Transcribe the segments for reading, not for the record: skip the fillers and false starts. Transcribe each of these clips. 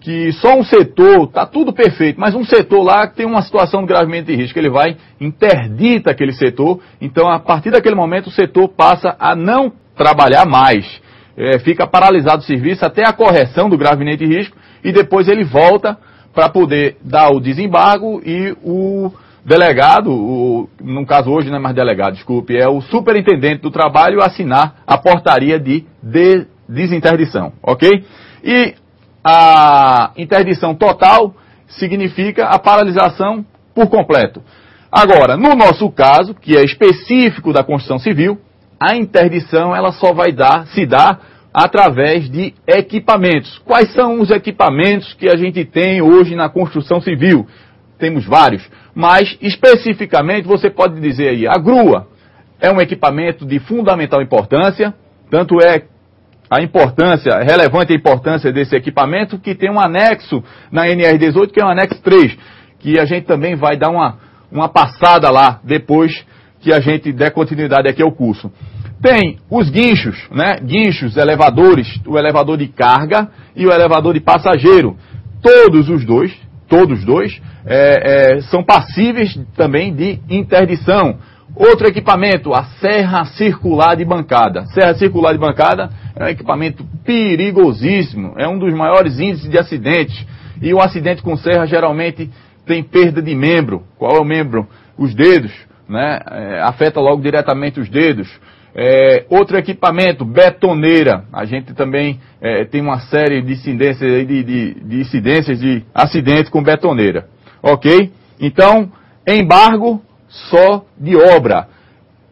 que só um setor, está tudo perfeito, mas um setor lá tem uma situação gravemente de risco, ele vai, interdita aquele setor, então a partir daquele momento o setor passa a não trabalhar mais, fica paralisado o serviço até a correção do gravemente de risco e depois ele volta para poder dar o desembargo e o delegado, no caso hoje não é mais delegado, desculpe, é o superintendente do trabalho assinar a portaria de desinterdição, ok? E a interdição total significa a paralisação por completo. Agora, no nosso caso, que é específico da Constituição Civil, a interdição ela só vai se dar através de equipamentos. Quais são os equipamentos que a gente tem hoje na Construção Civil? Temos vários, mas especificamente você pode dizer aí, a grua é um equipamento de fundamental importância, tanto é relevante a importância desse equipamento, que tem um anexo na NR18, que é um anexo 3, que a gente também vai dar uma passada lá, depois que a gente der continuidade aqui ao curso. Tem os guinchos, né? Guinchos, elevadores, o elevador de carga e o elevador de passageiro. Todos os dois são passíveis também de interdição. Outro equipamento, a serra circular de bancada. Serra circular de bancada é um equipamento perigosíssimo, é um dos maiores índices de acidentes. E o acidente com serra geralmente tem perda de membro. Qual é o membro? Os dedos, né? Afeta logo diretamente os dedos. Outro equipamento, betoneira. A gente também tem uma série de incidências de acidentes com betoneira. Ok? Então, embargo só de obra,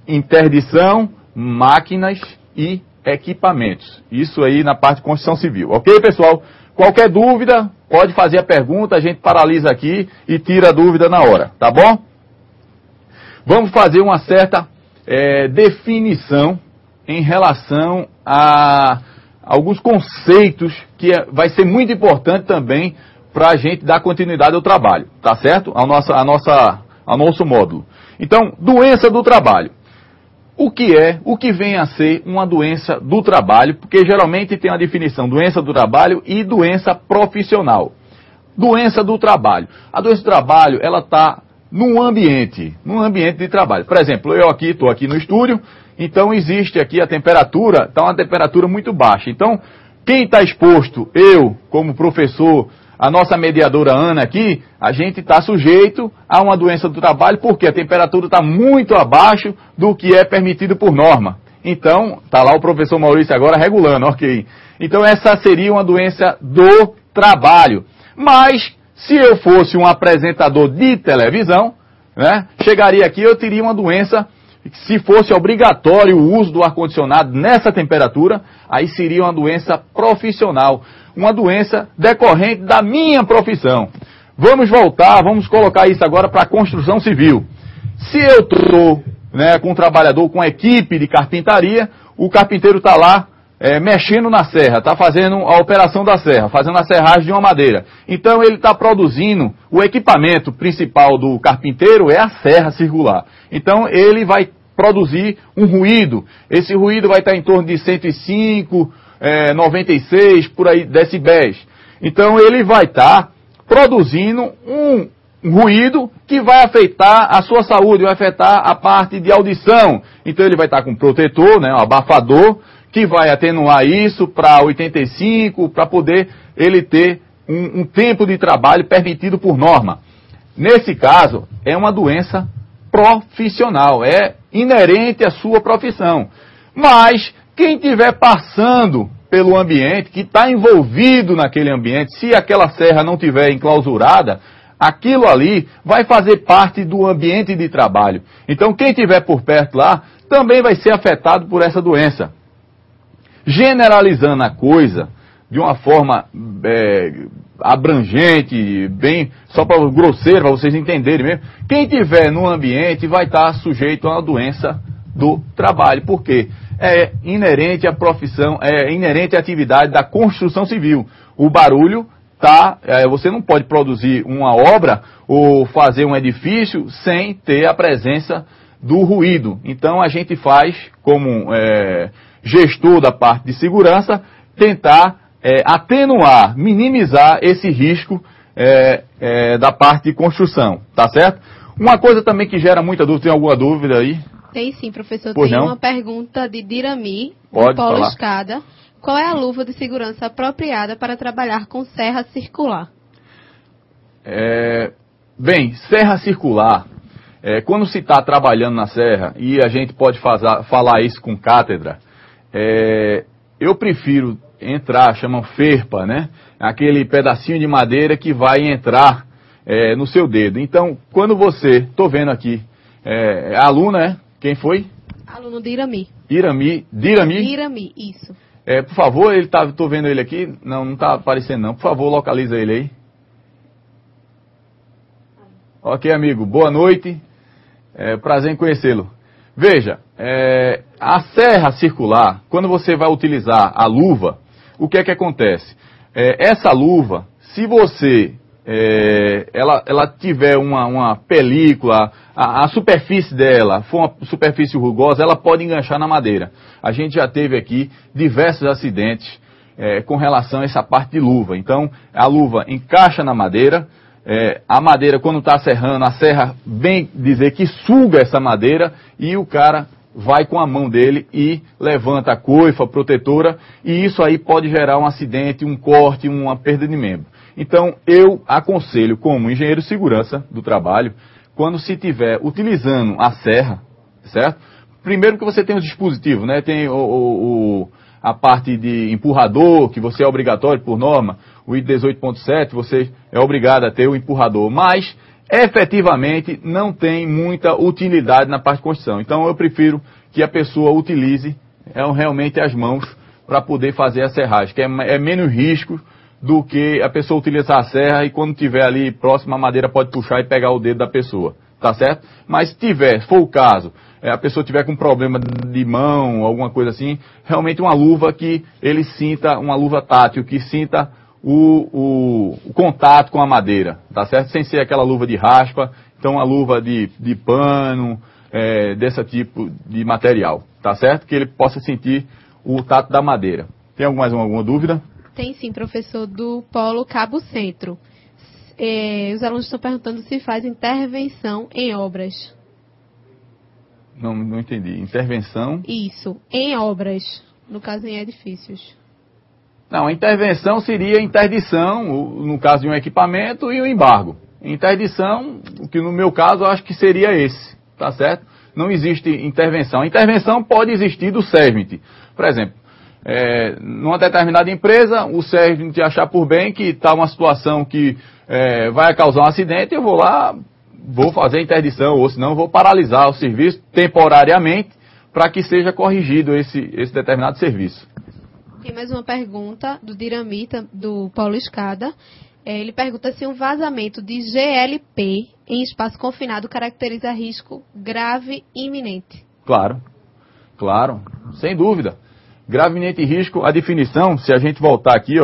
interdição, máquinas e equipamentos. Isso aí na parte de Constituição Civil. Ok, pessoal? Qualquer dúvida, pode fazer a pergunta, a gente paralisa aqui e tira a dúvida na hora, tá bom? Vamos fazer uma certa definição em relação a alguns conceitos que vai ser muito importante também para a gente dar continuidade ao trabalho, tá certo? Ao nosso módulo. Então, doença do trabalho. O que vem a ser uma doença do trabalho? Porque geralmente tem a definição doença do trabalho e doença profissional. Doença do trabalho. A doença do trabalho, ela está num ambiente de trabalho. Por exemplo, eu estou aqui no estúdio, então existe aqui a temperatura, está uma temperatura muito baixa. Então, quem está exposto, eu como professor, a nossa mediadora Ana aqui, a gente está sujeito a uma doença do trabalho porque a temperatura está muito abaixo do que é permitido por norma. Então, está lá o professor Maurício agora regulando, ok. Então, essa seria uma doença do trabalho. Mas, se eu fosse um apresentador de televisão, né, chegaria aqui eu teria uma doença, se fosse obrigatório o uso do ar-condicionado nessa temperatura, aí seria uma doença profissional. Uma doença decorrente da minha profissão. Vamos colocar isso agora para a construção civil. Se eu estou com um trabalhador, com uma equipe de carpintaria, o carpinteiro está lá mexendo na serra, está fazendo a operação da serra, fazendo a serragem de uma madeira. Então ele está produzindo, o equipamento principal do carpinteiro é a serra circular. Então ele vai produzir um ruído. Esse ruído vai estar em torno de 105, 96, por aí, decibéis. Então ele vai estar produzindo um ruído que vai afetar a sua saúde, vai afetar a parte de audição. Então ele vai estar com um protetor, um abafador, que vai atenuar isso para 85, para poder ele ter um tempo de trabalho permitido por norma. Nesse caso, é uma doença profissional, é inerente à sua profissão. Mas quem estiver passando pelo ambiente, que está envolvido naquele ambiente, se aquela serra não estiver enclausurada, aquilo ali vai fazer parte do ambiente de trabalho. Então quem estiver por perto lá, também vai ser afetado por essa doença. Generalizando a coisa, de uma forma abrangente, bem, só para grosseiro, para vocês entenderem mesmo, quem estiver no ambiente vai estar sujeito a uma doença do trabalho. Por quê? É inerente à profissão, é inerente à atividade da construção civil. O barulho você não pode produzir uma obra ou fazer um edifício sem ter a presença do ruído. Então a gente faz, como gestor da parte de segurança, tentar atenuar, minimizar esse risco da parte de construção, tá certo? Uma coisa também que gera muita dúvida, tem alguma dúvida aí? Tem sim, professor. Pois tem não? uma pergunta de Dirami, Pode do Paulo falar. Escada. Qual é a luva de segurança apropriada para trabalhar com serra circular? Bem, serra circular, quando se está trabalhando na serra, e a gente pode falar isso com cátedra, eu prefiro entrar, chamam ferpa, né? Aquele pedacinho de madeira que vai entrar no seu dedo. Então, quando você, estou vendo aqui, a aluna, quem foi? Aluno Dirami. Dirami? Dirami, isso. Por favor, estou vendo ele aqui, não está aparecendo não, por favor, localiza ele aí. Ok, amigo, boa noite, prazer em conhecê-lo. Veja, a serra circular, quando você vai utilizar a luva, o que é que acontece? Essa luva, se você ela tiver uma película, a superfície dela for uma superfície rugosa, ela pode enganchar na madeira. A gente já teve aqui diversos acidentes com relação a essa parte de luva. Então, a luva encaixa na madeira, a madeira, quando está serrando, a serra, bem dizer que suga essa madeira e o cara vai com a mão dele e levanta a coifa protetora, e isso aí pode gerar um acidente, um corte, uma perda de membro. Então, eu aconselho, como engenheiro de segurança do trabalho, quando se estiver utilizando a serra, certo? Primeiro que você tem os dispositivos, né? Tem a parte de empurrador, que você é obrigatório por norma, o I 18.7, você é obrigado a ter o empurrador, mas efetivamente não tem muita utilidade na parte de construção. Então eu prefiro que a pessoa utilize realmente as mãos para poder fazer a serragem, que é menos risco do que a pessoa utilizar a serra e quando tiver ali próximo a madeira pode puxar e pegar o dedo da pessoa, tá certo? Mas se for o caso, a pessoa tiver com problema de mão, alguma coisa assim, realmente uma luva que ele sinta, uma luva tátil, que sinta o contato com a madeira, tá certo? Sem ser aquela luva de raspa, então uma luva de pano, desse tipo de material, tá certo? Que ele possa sentir o tato da madeira. Tem mais alguma dúvida? Tem sim, professor, do Polo Cabo Centro. Os alunos estão perguntando se faz intervenção em obras. Não entendi. Intervenção? Isso, em obras, no caso em edifícios. Não, a intervenção seria interdição, no caso de um equipamento, e o embargo. Interdição, que no meu caso eu acho que seria esse, tá certo? Não existe intervenção. A intervenção pode existir do SESMIT. Por exemplo, numa determinada empresa, o SESMIT achar por bem que está uma situação que vai causar um acidente, eu vou lá, vou fazer a interdição, ou senão vou paralisar o serviço temporariamente para que seja corrigido esse determinado serviço. Tem mais uma pergunta do Diramita, do Paulo Escada. Ele pergunta se um vazamento de GLP em espaço confinado caracteriza risco grave e iminente. Claro, sem dúvida. Grave e iminente risco, a definição, se a gente voltar aqui,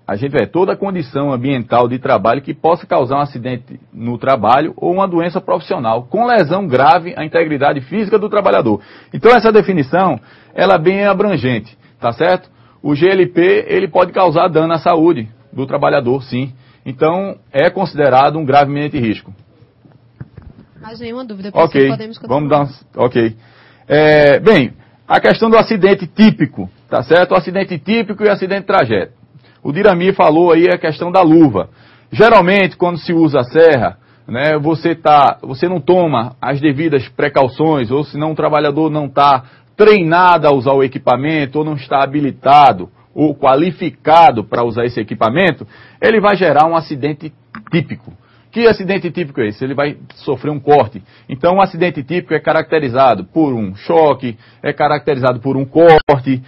a gente vê toda a condição ambiental de trabalho que possa causar um acidente no trabalho ou uma doença profissional, com lesão grave à integridade física do trabalhador. Então essa definição, ela é bem abrangente, tá certo? O GLP, ele pode causar dano à saúde do trabalhador, sim. Então é considerado um grave e iminente risco. Mais nenhuma dúvida, professor, podemos continuar. Vamos dar ok. Bem, a questão do acidente típico, tá certo? O acidente típico e o acidente de trajeto. O Dirami falou aí a questão da luva. Geralmente, quando se usa a serra, né, você não toma as devidas precauções, ou senão o trabalhador não está treinado a usar o equipamento, ou não está habilitado ou qualificado para usar esse equipamento, ele vai gerar um acidente típico. Que acidente típico é esse? Ele vai sofrer um corte. Então, um acidente típico é caracterizado por um choque, é caracterizado por um corte,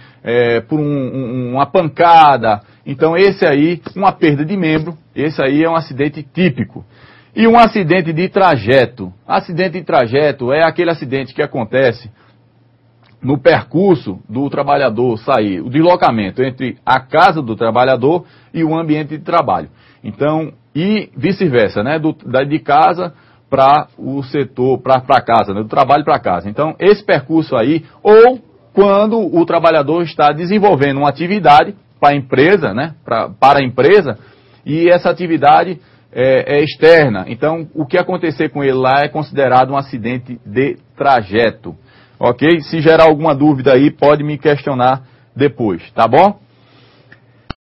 por uma pancada. Então, esse aí, uma perda de membro, esse aí é um acidente típico. E um acidente de trajeto. Acidente de trajeto é aquele acidente que acontece no percurso do trabalhador sair, o deslocamento entre a casa do trabalhador e o ambiente de trabalho. Então, e vice-versa, né? De casa para o setor, para casa, né? Do trabalho para casa. Então, esse percurso aí, ou quando o trabalhador está desenvolvendo uma atividade para a empresa, né, para a empresa, e essa atividade é externa. Então, o que acontecer com ele lá é considerado um acidente de trajeto. Ok? Se gerar alguma dúvida aí, pode me questionar depois, tá bom?